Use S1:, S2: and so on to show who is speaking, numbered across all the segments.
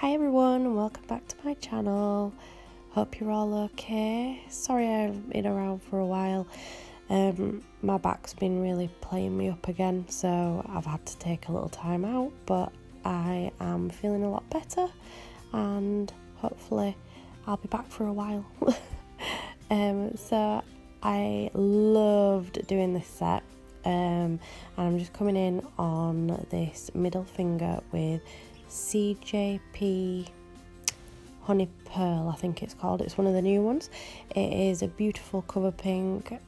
S1: Hi everyone and welcome back to my channel. Hope you're all okay. Sorry I've been around for a while. My back's been really playing me up again, so I've had to take a little time out, but I am feeling a lot better and hopefully I'll be back for a while. So I loved doing this set, and I'm just coming in on this middle finger with CJP Honey Pearl, I think it's called. It's one of the new ones. It is a beautiful cover pink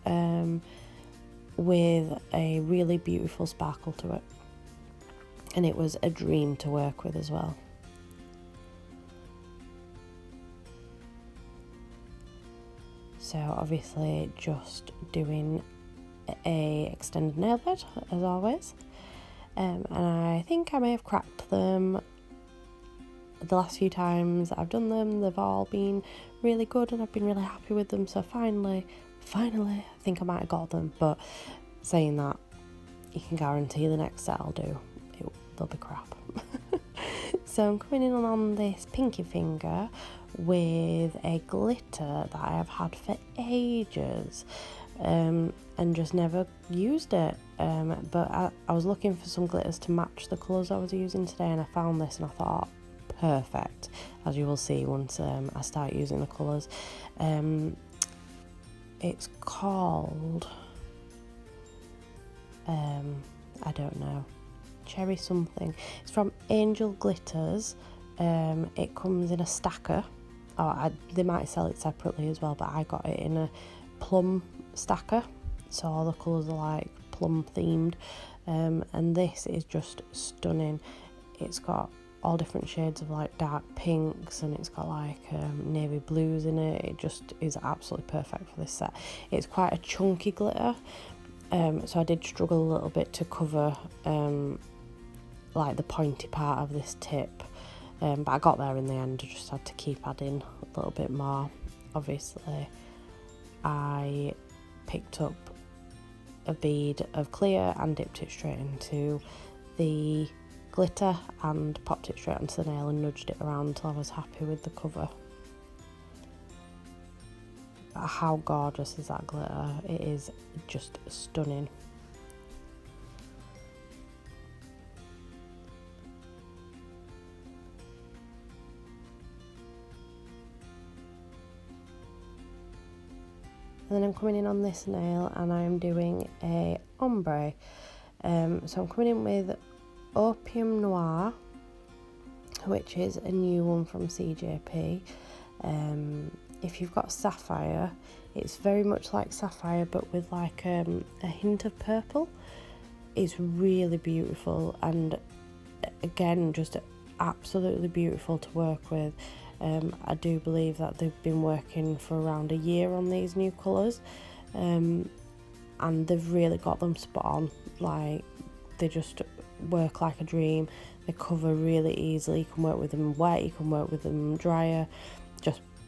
S1: with a really beautiful sparkle to it, and it was a dream to work with as well. So obviously just doing a extended nail bed as always, and I think I may have cracked them the last few times I've done them. They've all been really good and I've been really happy with them, so finally I think I might have got them, but saying that, you can guarantee the next set I'll do, they'll be crap. So I'm coming in on this pinky finger with a glitter that I have had for ages, and just never used it, but I was looking for some glitters to match the colours I was using today, and I found this and I thought, perfect, as you will see once I start using the colours. It's called I don't know, cherry something. It's from Angel Glitters. It comes in a stacker. They might sell it separately as well, but I got it in a plum stacker, so all the colours are like plum themed, and this is just stunning. It's got all different shades of like dark pinks, and it's got like navy blues in it. It just is absolutely perfect for this set. It's quite a chunky glitter, so I did struggle a little bit to cover like the pointy part of this tip, but I got there in the end. I just had to keep adding a little bit more. Obviously I picked up a bead of clear and dipped it straight into the glitter and popped it straight onto the nail and nudged it around until I was happy with the cover. But how gorgeous is that glitter? It is just stunning. And then I'm coming in on this nail and I'm doing a ombre. So I'm coming in with Opium Noir, which is a new one from CJP. If you've got sapphire, it's very much like sapphire but with like a hint of purple. It's really beautiful, and again just absolutely beautiful to work with. I do believe that they've been working for around a year on these new colours, and they've really got them spot on. Like, they just work like a dream. They cover really easily. You can work with them wet, you can work with them drier.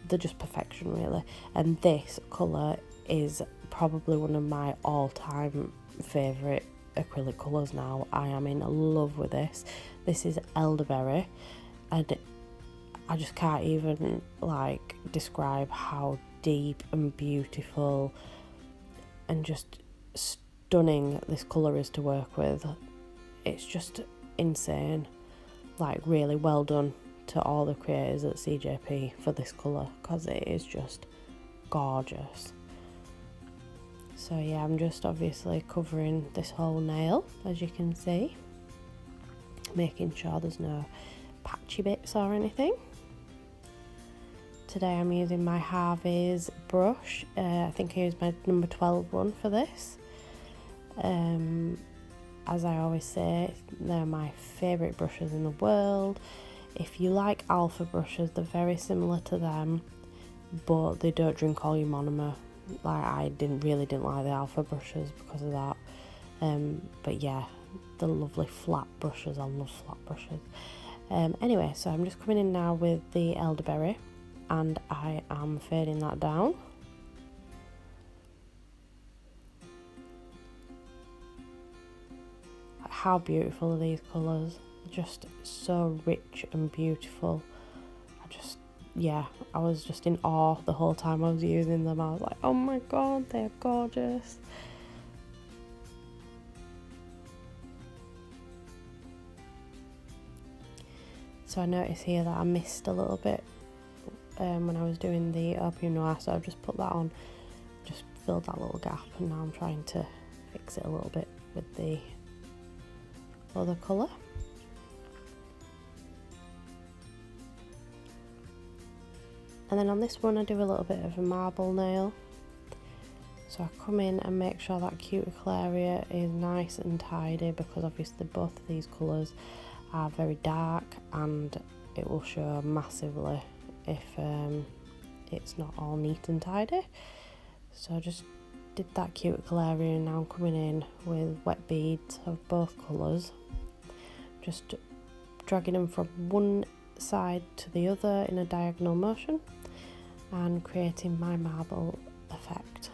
S1: They're just perfection, really. And this colour is probably one of my all-time favourite acrylic colours now. I am in love with this. This is Elderberry, and I just can't even like describe how deep and beautiful and just stunning this colour is to work with. It's just insane. Like, really well done to all the creators at CJP for this colour, because it is just gorgeous. So yeah, I'm just obviously covering this whole nail, as you can see, making sure there's no patchy bits or anything. Today I'm using my Harvey's brush. I think I used my number 12 one for this. As I always say, they're my favourite brushes in the world. If you like alpha brushes, they're very similar to them, but they don't drink all your monomer. Like, I really didn't like the alpha brushes because of that. But yeah, the lovely flat brushes. I love flat brushes. Anyway, so I'm just coming in now with the Elderberry, and I am fading that down. How beautiful are these colours? just so rich and beautiful. Yeah, I was just in awe the whole time I was using them. I was like, oh my god, they're gorgeous. So I noticed here that I missed a little bit when I was doing the Opium Noir, so I've just put that on, just filled that little gap, and now I'm trying to fix it a little bit with the other colour. And then on this one I do a little bit of a marble nail. So I come in and make sure that cuticle area is nice and tidy, because obviously both of these colours are very dark and it will show massively if it's not all neat and tidy. So I just did that cuticle area, and now I'm coming in with wet beads of both colours, just dragging them from one side to the other in a diagonal motion and creating my marble effect.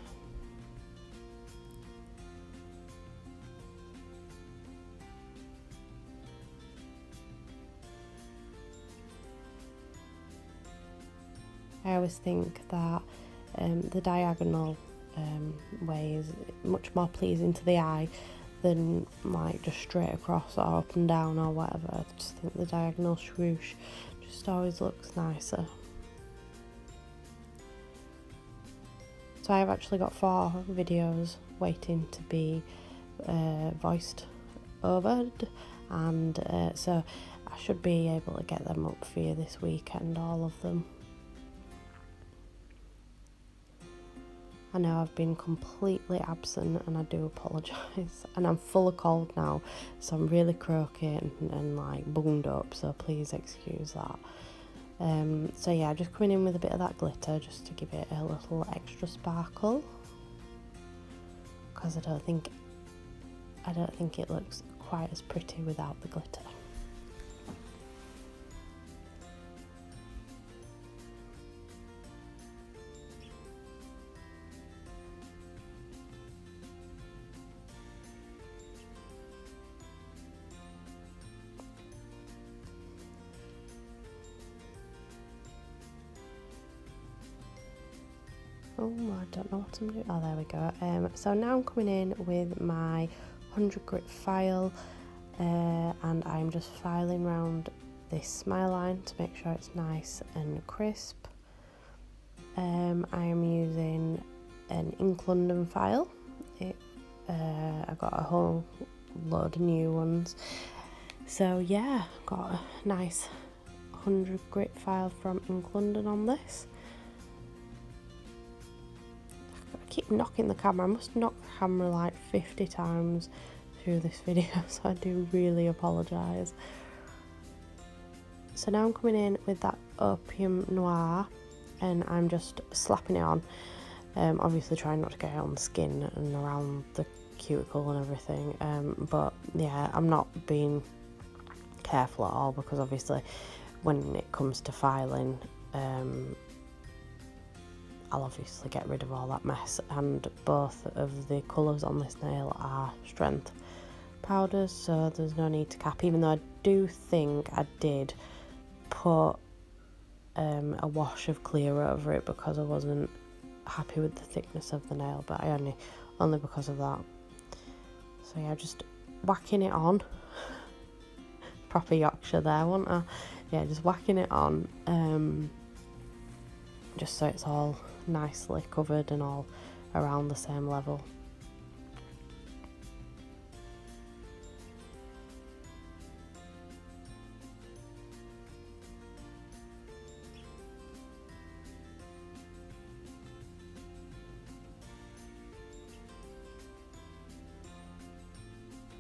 S1: I always think that the diagonal way is much more pleasing to the eye than like just straight across or up and down or whatever. I just think the diagonal swoosh just always looks nicer. So I've actually got 4 videos waiting to be voiced over, and so I should be able to get them up for you this weekend, all of them. I know I've been completely absent and I do apologise, and I'm full of cold now, so I'm really croaky and like bunged up, so please excuse that. So yeah, just coming in with a bit of that glitter just to give it a little extra sparkle, because I don't think it looks quite as pretty without the glitter. Oh, I don't know what I'm doing. Oh, there we go. So now I'm coming in with my 100 grit file, and I'm just filing around this smile line to make sure it's nice and crisp. I am using an Ink London file. I got a whole load of new ones. So yeah, got a nice 100 grit file from Ink London on this. I keep knocking the camera. I must knock the camera like 50 times through this video, so I do really apologise. So now I'm coming in with that Opium Noir, and I'm just slapping it on. Obviously trying not to get it on the skin and around the cuticle and everything, but yeah, I'm not being careful at all, because obviously when it comes to filing, I'll obviously get rid of all that mess, and both of the colours on this nail are strength powders, so there's no need to cap, even though I do think I did put a wash of clear over it because I wasn't happy with the thickness of the nail, but I only because of that. So yeah, just whacking it on. Proper Yorkshire there, wasn't I? Yeah, just whacking it on, just so it's all nicely covered and all around the same level.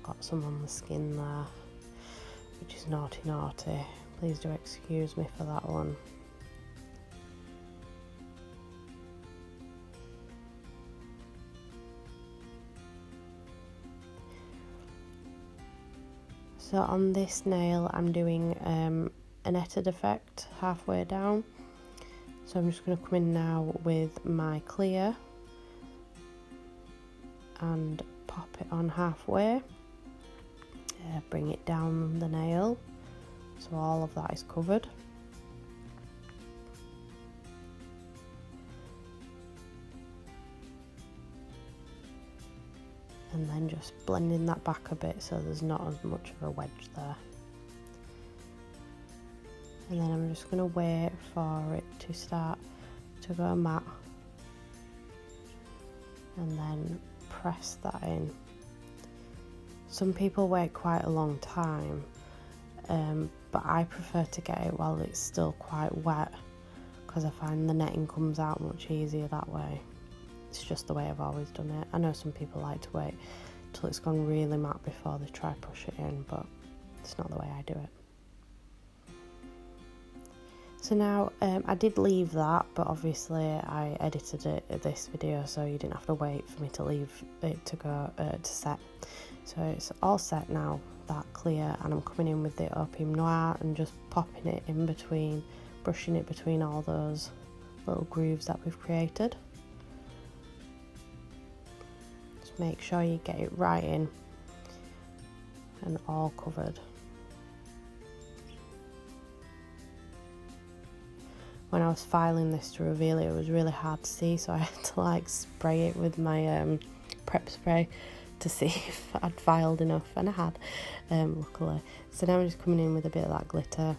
S1: Got some on the skin there, which is naughty naughty. Please do excuse me for that one. So on this nail I'm doing a netted effect halfway down. So I'm just going to come in now with my clear and pop it on halfway. Bring it down the nail. so all of that is covered. And then just blending that back a bit so there's not as much of a wedge there. And then I'm just going to wait for it to start to go matte, and then press that in. Some people wait quite a long time, but I prefer to get it while it's still quite wet, because I find the netting comes out much easier that way. It's just the way I've always done it. I know some people like to wait till it's gone really matte before they try push it in, but it's not the way I do it. So now I did leave that, but obviously I edited this video so you didn't have to wait for me to leave it to go to set. So it's all set now, that clear, and I'm coming in with the Opium Noir and just popping it in between, brushing it between all those little grooves that we've created. Just make sure you get it right in and all covered. When I was filing this to reveal it, it was really hard to see, so I had to like spray it with my prep spray to see if I'd filed enough, and I had, luckily. So now I'm just coming in with a bit of that glitter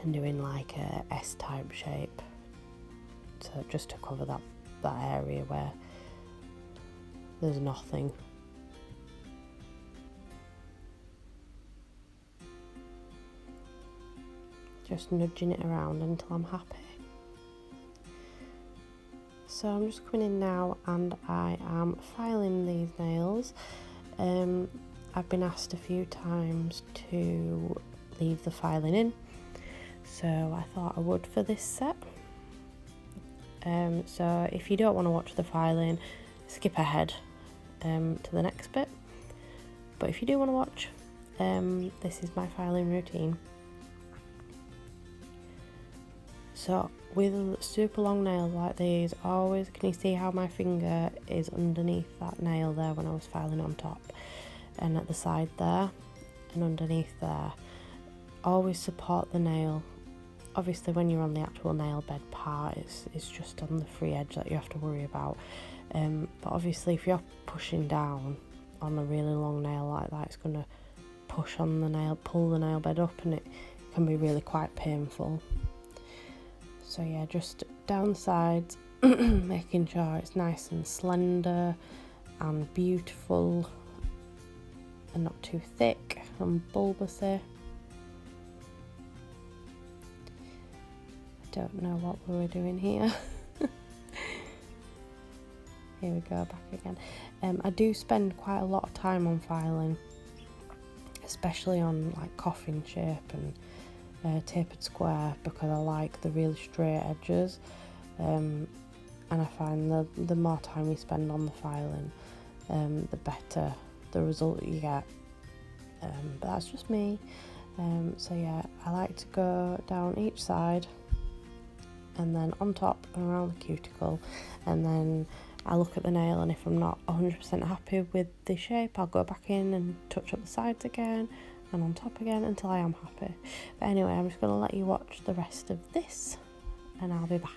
S1: and doing like a S-type shape, so just to cover that area where there's nothing. Just nudging it around until I'm happy. So I'm just coming in now and I am filing these nails. I've been asked a few times to leave the filing in, so I thought I would for this set. So if you don't want to watch the filing, skip ahead to the next bit. But if you do want to watch, this is my filing routine. So with super long nails like these, always, can you see how my finger is underneath that nail there when I was filing on top, and at the side there and underneath there? Always support the nail. Obviously when you're on the actual nail bed part, it's just on the free edge that you have to worry about, but obviously if you're pushing down on a really long nail like that, it's going to push on the nail, pull the nail bed up, and it can be really quite painful. So yeah, just down the sides, making sure it's nice and slender and beautiful and not too thick and bulbousy. I don't know what we were doing here. Here we go, back again. I do spend quite a lot of time on filing, especially on like coffin shape and tapered square, because I like the really straight edges, and I find the more time you spend on the filing, the better the result you get, but that's just me. So yeah, I like to go down each side and then on top and around the cuticle, and then I look at the nail, and if I'm not 100% happy with the shape, I'll go back in and touch up the sides again and on top again until I am happy. But anyway, I'm just going to let you watch the rest of this and I'll be back.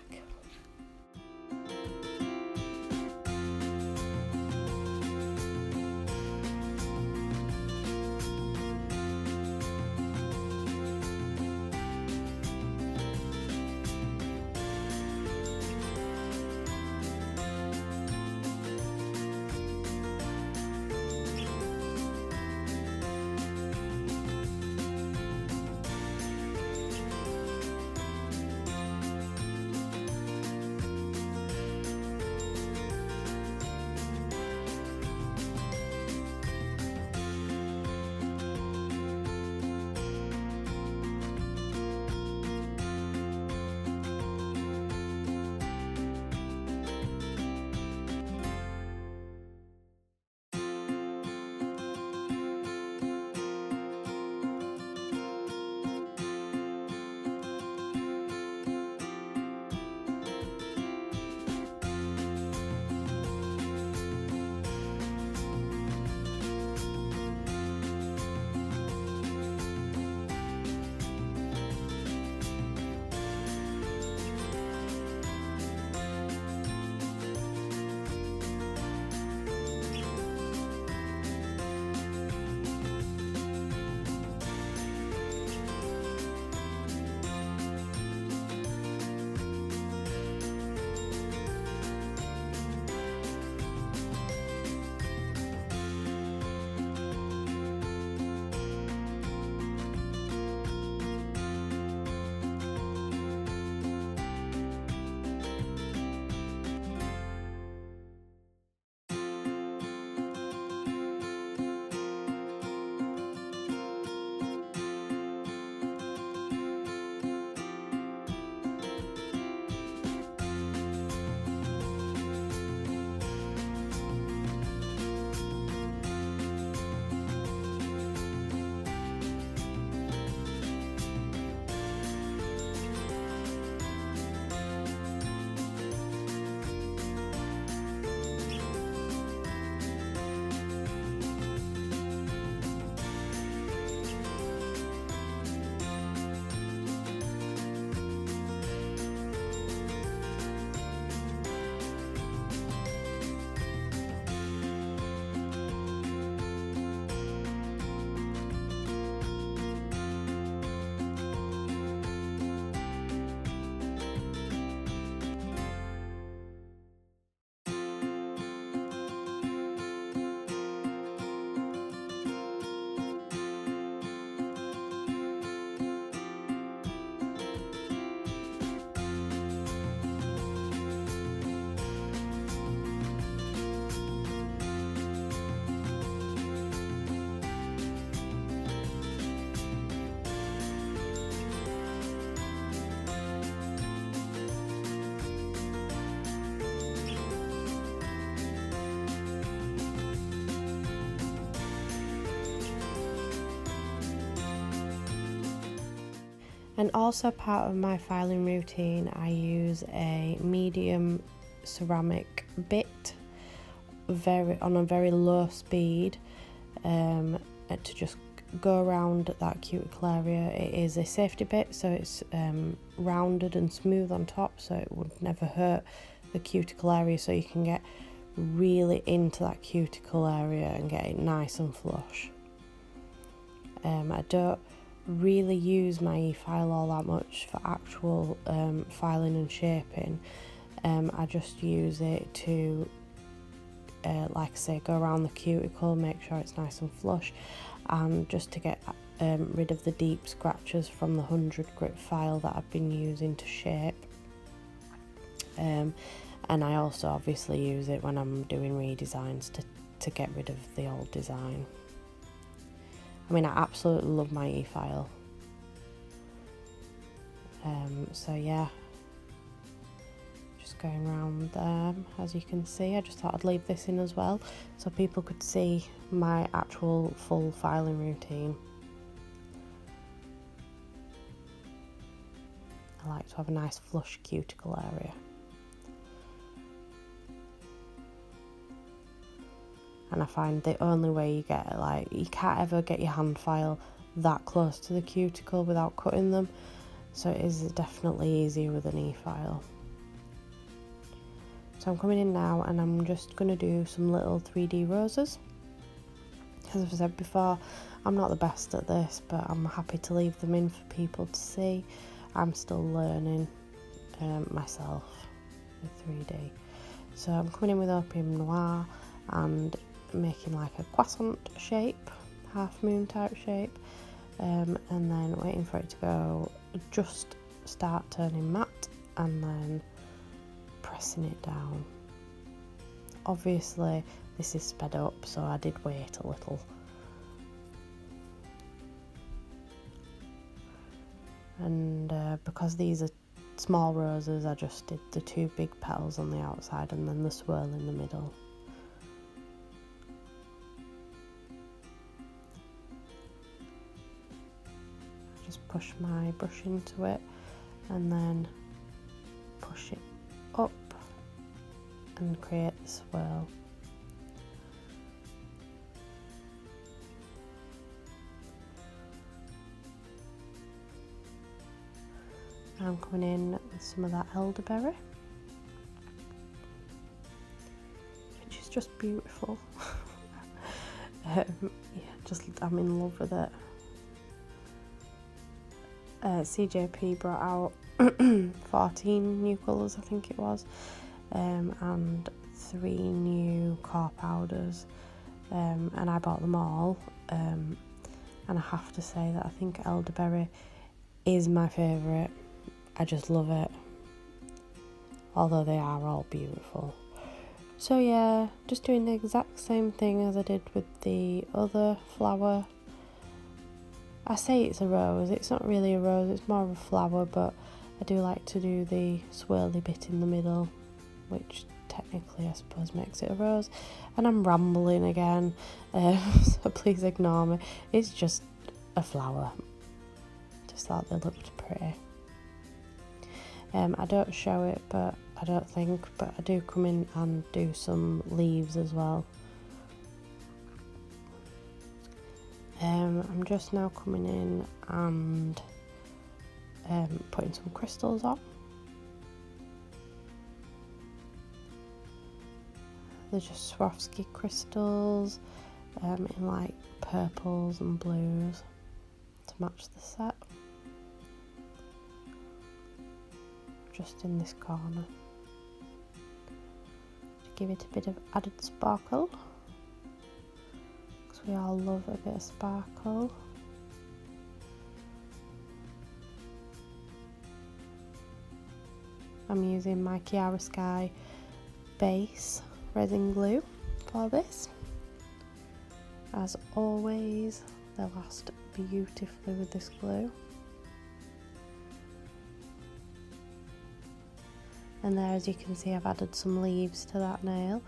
S1: And also part of my filing routine, I use a medium ceramic bit on a very low speed to just go around that cuticle area. It is a safety bit, so it's rounded and smooth on top, so it would never hurt the cuticle area, so you can get really into that cuticle area and get it nice and flush. I don't really use my e-file all that much for actual filing and shaping. I just use it to like I say, go around the cuticle, make sure it's nice and flush, and just to get rid of the deep scratches from the 100 grit file that I've been using to shape. And I also obviously use it when I'm doing redesigns to get rid of the old design. I mean, I absolutely love my e-file. So yeah, just going around there, as you can see. I just thought I'd leave this in as well, so people could see my actual full filing routine. I like to have a nice flush cuticle area. And I find the only way you get it, like, you can't ever get your hand file that close to the cuticle without cutting them, so it is definitely easier with an e-file. So I'm coming in now and I'm just going to do some little 3D roses. As I've said before, I'm not the best at this, but I'm happy to leave them in for people to see. I'm still learning myself with 3D. So I'm coming in with Opium Noir and making like a croissant shape, half moon type shape, and then waiting for it to go, just start turning matte, and then pressing it down. Obviously this is sped up, so I did wait a little. And because these are small roses, I just did the two big petals on the outside and then the swirl in the middle. Just push my brush into it and then push it up and create the swirl. I'm coming in with some of that elderberry, which is just beautiful. Yeah, I'm in love with it. CJP brought out 14 new colours, I think it was, and 3 new core powders, and I bought them all, and I have to say that I think elderberry is my favourite. I just love it, although they are all beautiful. So yeah, just doing the exact same thing as I did with the other flower. I say it's a rose, it's not really a rose, it's more of a flower, but I do like to do the swirly bit in the middle, which technically I suppose makes it a rose. And I'm rambling again, so please ignore me. It's just a flower. Just thought they looked pretty. I don't show it, but I don't think, but I do come in and do some leaves as well. I'm just now coming in and putting some crystals on. They're just Swarovski crystals in like purples and blues to match the set. Just in this corner to give it a bit of added sparkle, because we all love a bit of sparkle. I'm using my Kiara Sky base resin glue for this. As always, they last beautifully with this glue. And there, as you can see, I've added some leaves to that nail.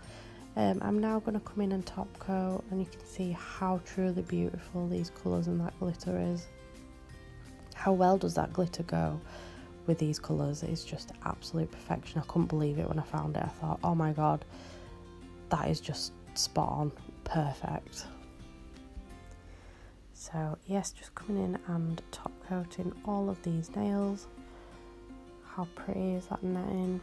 S1: I'm now going to come in and top coat, and you can see how truly beautiful these colours and that glitter is. How well does that glitter go with these colours? It's just absolute perfection. I couldn't believe it when I found it. I thought, oh my god, that is just spot on, perfect. So yes, just coming in and top coating all of these nails. How pretty is that netting?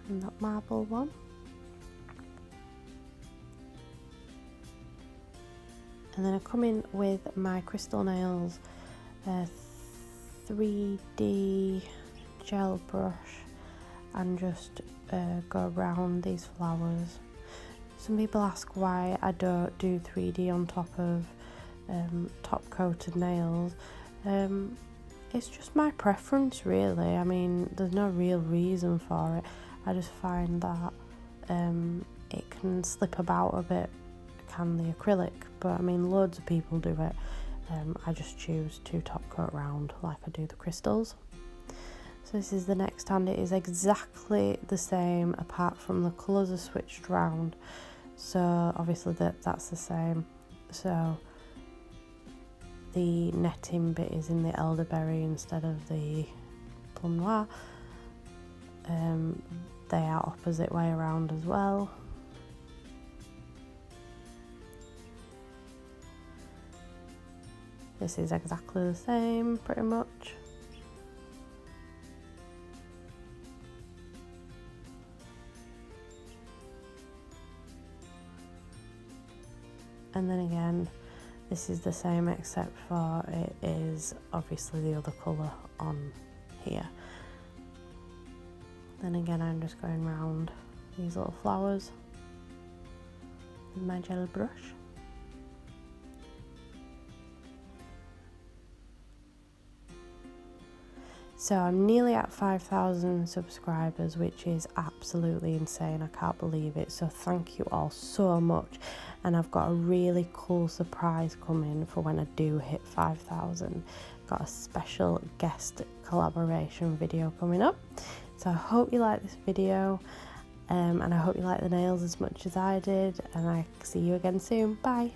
S1: And that marble one. And then I come in with my crystal nails, 3D gel brush, and just go around these flowers. Some people ask why I don't do 3D on top of top coated nails. It's just my preference really. I mean, there's no real reason for it. I just find that it can slip about a bit, can the acrylic, but I mean loads of people do it. I just choose to top coat round like I do the crystals. So this is the next hand. It is exactly the same apart from the colours are switched round, so obviously that's the same. So the netting bit is in the elderberry instead of the plum noir. They are opposite way around as well. This is exactly the same, pretty much. And then again, this is the same except for it is obviously the other colour on here. Then again, I'm just going round these little flowers with my gel brush. So I'm nearly at 5,000 subscribers, which is absolutely insane. I can't believe it. So thank you all so much. And I've got a really cool surprise coming for when I do hit 5,000. Got a special guest collaboration video coming up. So I hope you like this video, and I hope you like the nails as much as I did, and I see you again soon. Bye.